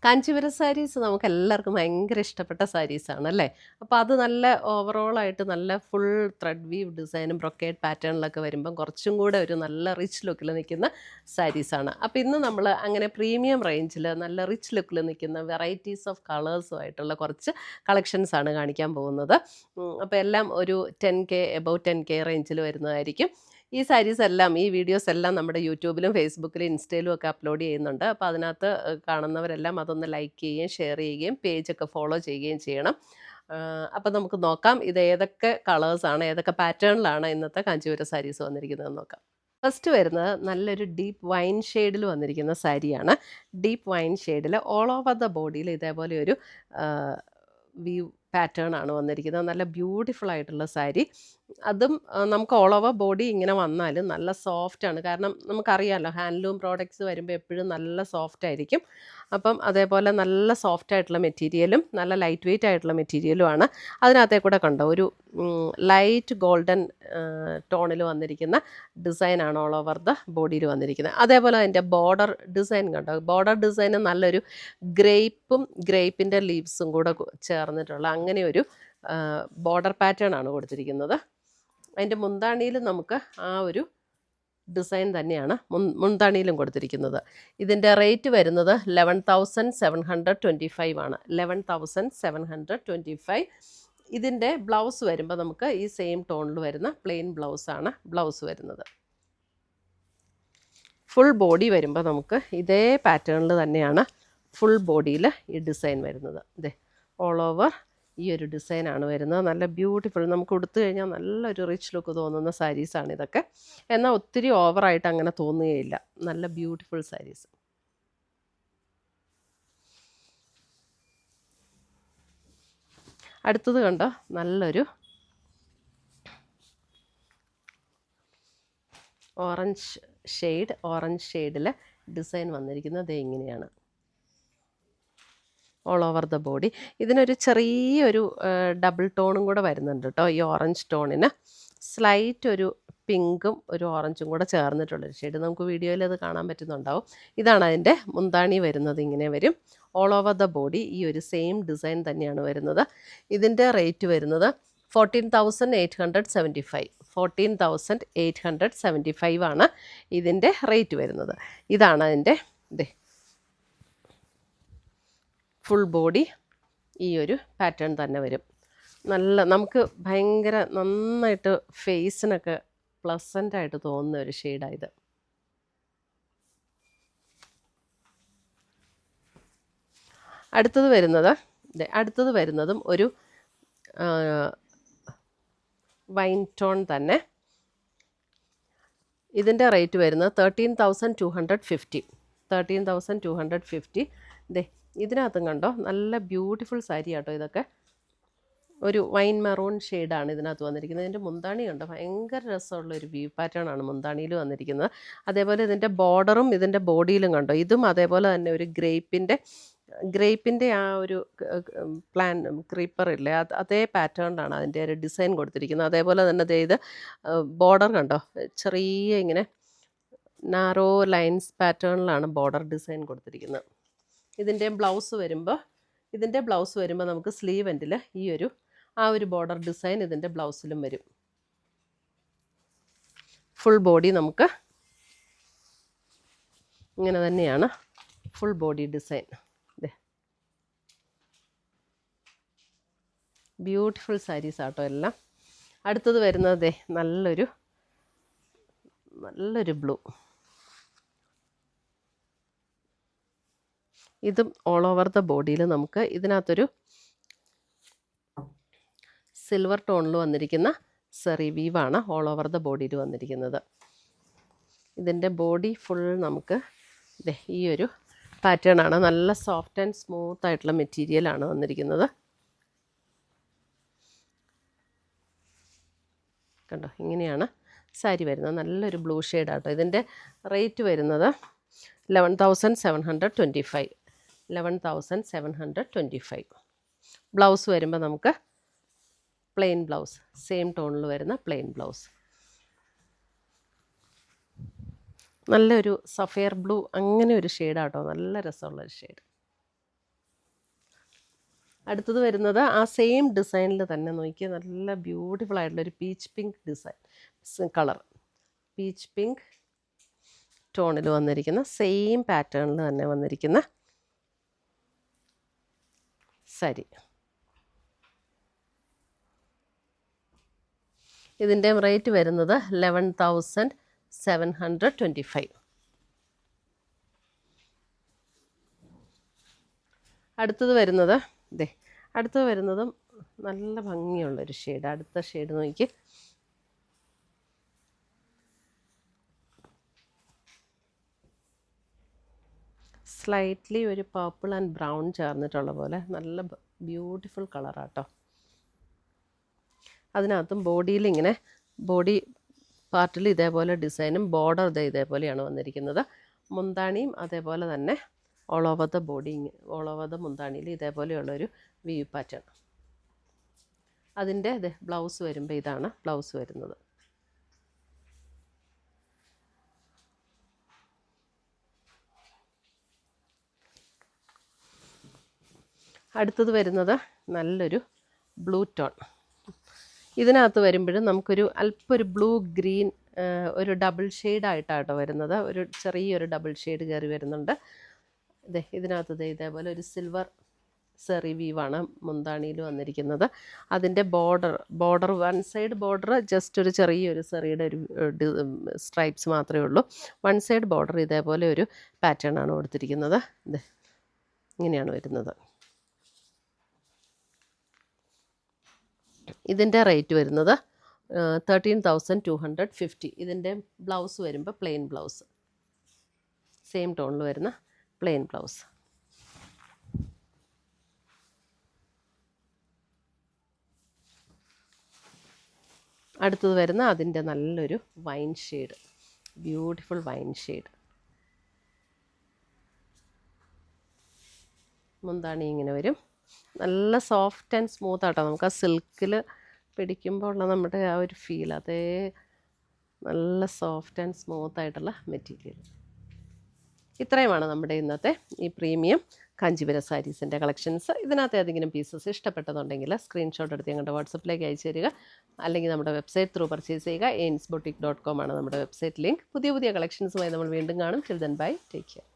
കാഞ്ചീപുരം സാരീസ് നമുക്ക് എല്ലാവർക്കും ഭയങ്കര ഇഷ്ടപ്പെട്ട സാരീസാണ് അല്ലേ. അപ്പോൾ അത് നല്ല ഓവറോളായിട്ട് നല്ല ഫുൾ ത്രെഡ് വീവ് ഡിസൈനും ബ്രൊക്കേഡ് പാറ്റേണിലൊക്കെ വരുമ്പം കുറച്ചും കൂടെ ഒരു നല്ല റിച്ച് ലുക്കിൽ നിൽക്കുന്ന സാരീസാണ്. അപ്പോൾ ഇന്ന് നമ്മൾ അങ്ങനെ പ്രീമിയം റേഞ്ചിൽ നല്ല റിച്ച് ലുക്കിൽ നിൽക്കുന്ന വെറൈറ്റീസ് ഓഫ് കളേഴ്സുമായിട്ടുള്ള കുറച്ച് കളക്ഷൻസാണ് കാണിക്കാൻ പോകുന്നത്. അപ്പോൾ എല്ലാം ഒരു 10K എബവ് 10K റേഞ്ചിൽ വരുന്നതായിരിക്കും. ഈ സാരീസ് എല്ലാം ഈ വീഡിയോസ് എല്ലാം നമ്മുടെ യൂട്യൂബിലും ഫേസ്ബുക്കിലും ഇൻസ്റ്റയിലും ഒക്കെ അപ്ലോഡ് ചെയ്യുന്നുണ്ട്. അപ്പോൾ അതിനകത്ത് കാണുന്നവരെല്ലാം അതൊന്ന് ലൈക്ക് ചെയ്യുകയും ഷെയർ ചെയ്യുകയും പേജൊക്കെ ഫോളോ ചെയ്യുകയും ചെയ്യണം. അപ്പോൾ നമുക്ക് നോക്കാം ഇത് ഏതൊക്കെ കളേഴ്സാണ് ഏതൊക്കെ പാറ്റേണിലാണ് ഇന്നത്തെ കാഞ്ചീപുരം സാരീസ് വന്നിരിക്കുന്നതെന്ന് നോക്കാം. ഫസ്റ്റ് വരുന്നത് നല്ലൊരു ഡീപ്പ് വൈൻ ഷെയ്ഡിൽ വന്നിരിക്കുന്ന സാരിയാണ്. ഡീപ്പ് വൈൻ ഷെയ്ഡിൽ ഓൾ ഓവർ ദ ബോഡിയിൽ ഇതേപോലെ ഒരു വ്യൂ പാറ്റേൺ ആണ് വന്നിരിക്കുന്നത്. നല്ല ബ്യൂട്ടിഫുൾ ആയിട്ടുള്ള സാരി. അതും നമുക്ക് ഓൾ ഓവർ ബോഡി ഇങ്ങനെ വന്നാലും നല്ല സോഫ്റ്റാണ്. കാരണം നമുക്കറിയാമല്ലോ ഹാൻഡ്ലൂം പ്രോഡക്റ്റ്സ് വരുമ്പോൾ എപ്പോഴും നല്ല സോഫ്റ്റ് ആയിരിക്കും. അപ്പം അതേപോലെ നല്ല സോഫ്റ്റ് ആയിട്ടുള്ള മെറ്റീരിയലും നല്ല ലൈറ്റ് വെയ്റ്റ് ആയിട്ടുള്ള മെറ്റീരിയലുമാണ്. അതിനകത്തേ കൂടെ കണ്ടോ ഒരു ലൈറ്റ് ഗോൾഡൻ ടോണിൽ വന്നിരിക്കുന്ന ഡിസൈനാണ് ഓൾ ഓവർ ദ ബോഡിയിൽ വന്നിരിക്കുന്നത്. അതേപോലെ അതിൻ്റെ ബോർഡർ ഡിസൈൻ കണ്ടോ. ബോർഡർ ഡിസൈന് നല്ലൊരു ഗ്രേപ്പിൻ്റെ ലീവ്സും കൂടെ ചേർന്നിട്ടുള്ള അങ്ങനെ ഒരു ബോർഡർ പാറ്റേൺ ആണ് കൊടുത്തിരിക്കുന്നത്. അതിൻ്റെ മുന്താണിയിൽ നമുക്ക് ആ ഒരു ഡിസൈൻ തന്നെയാണ് മുന്താണിയിലും കൊടുത്തിരിക്കുന്നത്. ഇതിൻ്റെ റേറ്റ് വരുന്നത് 11,725 ആണ്. 11,725. ഇതിൻ്റെ ബ്ലൗസ് വരുമ്പോൾ നമുക്ക് ഈ സെയിം ടോണിൽ വരുന്ന പ്ലെയിൻ ബ്ലൗസാണ് ബ്ലൗസ് വരുന്നത്. ഫുൾ ബോഡി വരുമ്പോൾ നമുക്ക് ഇതേ പാറ്റേണിൽ തന്നെയാണ് ഫുൾ ബോഡിയിൽ ഈ ഡിസൈൻ വരുന്നത്. ഇതേ ഓൾ ഓവർ ഈ ഒരു ഡിസൈനാണ് വരുന്നത്. നല്ല ബ്യൂട്ടിഫുൾ, നമുക്ക് ഉടുത്തു കഴിഞ്ഞാൽ നല്ലൊരു റിച്ച് ലുക്ക് തോന്നുന്ന സാരീസാണ് ഇതൊക്കെ. എന്നാൽ ഒത്തിരി ഓവറായിട്ട് അങ്ങനെ തോന്നുകയില്ല. നല്ല ബ്യൂട്ടിഫുൾ സാരീസ്. അടുത്തത് കണ്ടോ നല്ലൊരു ഓറഞ്ച് ഷെയ്ഡിൽ ഡിസൈൻ വന്നിരിക്കുന്നത് ഇങ്ങനെയാണ് ഓൾ ഓവർ ദ ബോഡി. ഇതിനൊരു ചെറിയൊരു ഡബിൾ ടോണും കൂടെ വരുന്നുണ്ട് കേട്ടോ. ഈ ഓറഞ്ച് ടോണിന് സ്ലൈറ്റ് ഒരു പിങ്കും ഒരു ഓറഞ്ചും കൂടെ ചേർന്നിട്ടുള്ളൊരു ഷെയ്ഡ്. നമുക്ക് വീഡിയോയിൽ അത് കാണാൻ പറ്റുന്നുണ്ടാവും. ഇതാണ് അതിൻ്റെ മുന്താണി വരുന്നത്. ഇങ്ങനെ വരും ഓൾ ഓവർ ദ ബോഡി. ഈ ഒരു സെയിം ഡിസൈൻ തന്നെയാണ് വരുന്നത്. ഇതിൻ്റെ റേറ്റ് വരുന്നത് 14,875. 14,875 ആണ് ഇതിൻ്റെ റേറ്റ് വരുന്നത്. ഇതാണ് അതിൻ്റെ ഫുൾ ബോഡി. ഈ ഒരു പാറ്റേൺ തന്നെ വരും. നല്ല നമുക്ക് ഭയങ്കര നന്നായിട്ട് ഫേസിനൊക്കെ പ്ലസൻ്റായിട്ട് തോന്നുന്ന ഒരു ഷെയ്ഡാണ് ഇത്. അടുത്തത് വരുന്നതും ഒരു വൈൻ ടോൺ തന്നെ. ഇതിൻ്റെ റേറ്റ് വരുന്നത് 13,250. 13,250. ഇതിനകത്തും കണ്ടോ നല്ല ബ്യൂട്ടിഫുൾ സാരി ആട്ടോ ഇതൊക്കെ. ഒരു വൈൻ മെറൂൺ ഷെയ്ഡാണ് ഇതിനകത്ത് വന്നിരിക്കുന്നത്. ഇതിൻ്റെ മുന്താണി കണ്ടോ ഭയങ്കര രസമുള്ള ഒരു വ്യൂ പാറ്റേൺ ആണ് മുന്താണിയിൽ വന്നിരിക്കുന്നത്. അതേപോലെ ഇതിൻ്റെ ബോർഡറും ഇതിൻ്റെ ബോഡിയിലും കണ്ടോ ഇതും അതേപോലെ തന്നെ ഒരു ഗ്രേപ്പിൻ്റെ ആ ഒരു ക്രീപ്പർ ഇല്ലേ അതേ പാറ്റേണിലാണ് അതിൻ്റെ ഒരു ഡിസൈൻ കൊടുത്തിരിക്കുന്നത്. അതേപോലെ തന്നെ ഇത് ബോർഡർ കണ്ടോ ചെറിയ ഇങ്ങനെ നാരോ ലൈൻസ് പാറ്റേണിലാണ് ബോർഡർ ഡിസൈൻ കൊടുത്തിരിക്കുന്നത്. ഇതിൻ്റെ ബ്ലൗസ് വരുമ്പോൾ നമുക്ക് സ്ലീവ് എൻഡിൽ ഈ ഒരു ബോർഡർ ഡിസൈൻ ഇതിൻ്റെ ബ്ലൗസിലും വരും. ഫുൾ ബോഡി നമുക്ക് ഇങ്ങനെ തന്നെയാണ് full body design. Beautiful saris ആട്ടോ എല്ലാം. അടുത്തത് വരുന്നത് നല്ലൊരു ബ്ലൂ. ഇതും ഓൾ ഓവർ ദ ബോഡിയിൽ നമുക്ക് ഇതിനകത്തൊരു സിൽവർ ടോണിൽ വന്നിരിക്കുന്ന സെറി വീവാണ് ഓൾ ഓവർ ദ ബോഡിയിൽ വന്നിരിക്കുന്നത്. ഇതിൻ്റെ ബോഡി ഫുൾ നമുക്ക് ഈ ഒരു പാറ്റേൺ ആണ്. നല്ല സോഫ്റ്റ് ആൻഡ് സ്മൂത്ത് ആയിട്ടുള്ള മെറ്റീരിയലാണ് വന്നിരിക്കുന്നത്. കണ്ടോ ഇങ്ങനെയാണ് സാരി വരുന്നത്. നല്ലൊരു ബ്ലൂ ഷെയ്ഡാട്ടോ. ഇതിൻ്റെ റേറ്റ് വരുന്നത് 11,725. 11,725. ബ്ലൗസ് വരുമ്പോൾ നമുക്ക് പ്ലെയിൻ ബ്ലൗസ്, സെയിം ടോണിൽ വരുന്ന പ്ലെയിൻ ബ്ലൗസ്. നല്ലൊരു സഫയർ ബ്ലൂ അങ്ങനെ ഒരു ഷെയ്ഡാട്ടോ. നല്ല രസമുള്ളൊരു ഷെയ്ഡ്. അടുത്തത് വരുന്നത് ആ സെയിം ഡിസൈനിൽ തന്നെ നോക്കിയാൽ നല്ല ബ്യൂട്ടിഫുൾ ആയിട്ടുള്ളൊരു peach pink design colour, peach pink ടോണിൽ വന്നിരിക്കുന്ന സെയിം പാറ്റേണിൽ തന്നെ വന്നിരിക്കുന്ന സാരി. ഇതിൻ്റെ റേറ്റ് വരുന്നത് 11,725. അടുത്തത് വരുന്നതും നല്ല ഭംഗിയുള്ളൊരു ഷെയ്ഡ്. അടുത്ത ഷെയ്ഡ് നോക്കി, സ്ലൈറ്റ്ലി ഒരു പർപ്പിൾ ആൻഡ് ബ്രൗൺ ചേർന്നിട്ടുള്ള പോലെ നല്ല ബ്യൂട്ടിഫുൾ കളറാട്ടോ. അതിനകത്തും ബോഡി പാർട്ടിൽ ഇതേപോലെ ഡിസൈനും ബോർഡർ ഇതേപോലെയാണ് വന്നിരിക്കുന്നത്. മുന്താണിയും അതേപോലെ തന്നെ ഓൾ ഓവർ ദ മുന്താണിയിൽ ഇതേപോലെയുള്ളൊരു വീവ് പാറ്റേൺ. അതിൻ്റെ ബ്ലൗസ് വരുമ്പോൾ ഇതാണ് ബ്ലൗസ് വരുന്നത്. അടുത്തത് വരുന്നത് നല്ലൊരു ബ്ലൂ ടോൺ. ഇതിനകത്ത് വരുമ്പോഴും നമുക്കൊരു അല്പൊരു ബ്ലൂ ഗ്രീൻ ഒരു ഡബിൾ ഷെയ്ഡായിട്ടാട്ടോ വരുന്നത്. ഒരു ചെറിയൊരു ഡബിൾ ഷെയ്ഡ് കയറി വരുന്നുണ്ട്. ഇതിനകത്ത് ഇതേപോലെ ഒരു സിൽവർ സെറി വീവാണ് മുന്താണിയിൽ വന്നിരിക്കുന്നത്. അതിൻ്റെ border one side border just ഒരു ചെറിയൊരു സെറിയുടെ ഒരു സ്ട്രൈപ്സ് മാത്രമേ ഉള്ളൂ. വൺ സൈഡ് ബോർഡർ ഇതേപോലെ ഒരു പാറ്റേൺ ആണ് കൊടുത്തിരിക്കുന്നത്. ഇങ്ങനെയാണ് വരുന്നത്. ഇതിൻ്റെ റേറ്റ് വരുന്നത് 13,250. ഇതിൻ്റെ ബ്ലൗസ് വരുമ്പോൾ പ്ലെയിൻ ബ്ലൗസ്, സെയിം ടോണിൽ വരുന്ന പ്ലെയിൻ ബ്ലൗസ്. അടുത്തത് വരുന്ന അതിൻ്റെ നല്ലൊരു wine shade, beautiful wine shade. മുന്താണി ഇങ്ങനെ വരും. നല്ല സോഫ്റ്റ് ആൻഡ് സ്മൂത്ത് ആട്ടോ. നമുക്ക് ആ സിൽക്കിൽ പിടിക്കുമ്പോൾ ഉള്ള നമ്മുടെ ആ ഒരു ഫീൽ, അതേ നല്ല സോഫ്റ്റ് ആൻഡ് സ്മൂത്ത് ആയിട്ടുള്ള മെറ്റീരിയൽ. ഇത്രയുമാണ് നമ്മുടെ ഇന്നത്തെ ഈ പ്രീമിയം കാഞ്ചീപുരം സാരീസിൻ്റെ കളക്ഷൻസ്. ഇതിനകത്ത് ഏതെങ്കിലും പീസസ് ഇഷ്ടപ്പെട്ടതുണ്ടെങ്കിൽ സ്ക്രീൻഷോട്ട് എടുത്ത് ഞങ്ങളുടെ വാട്സപ്പിലേക്ക് അയച്ചു തരിക, അല്ലെങ്കിൽ നമ്മുടെ വെബ്സൈറ്റ് ത്രൂ പർച്ചേസ് ചെയ്യുക. ainsboutique.com ആണ് നമ്മുടെ വെബ്സൈറ്റ് ലിങ്ക്. പുതിയ കളക്ഷൻസുമായി നമ്മൾ വീണ്ടും കാണും. Till then bye, take care.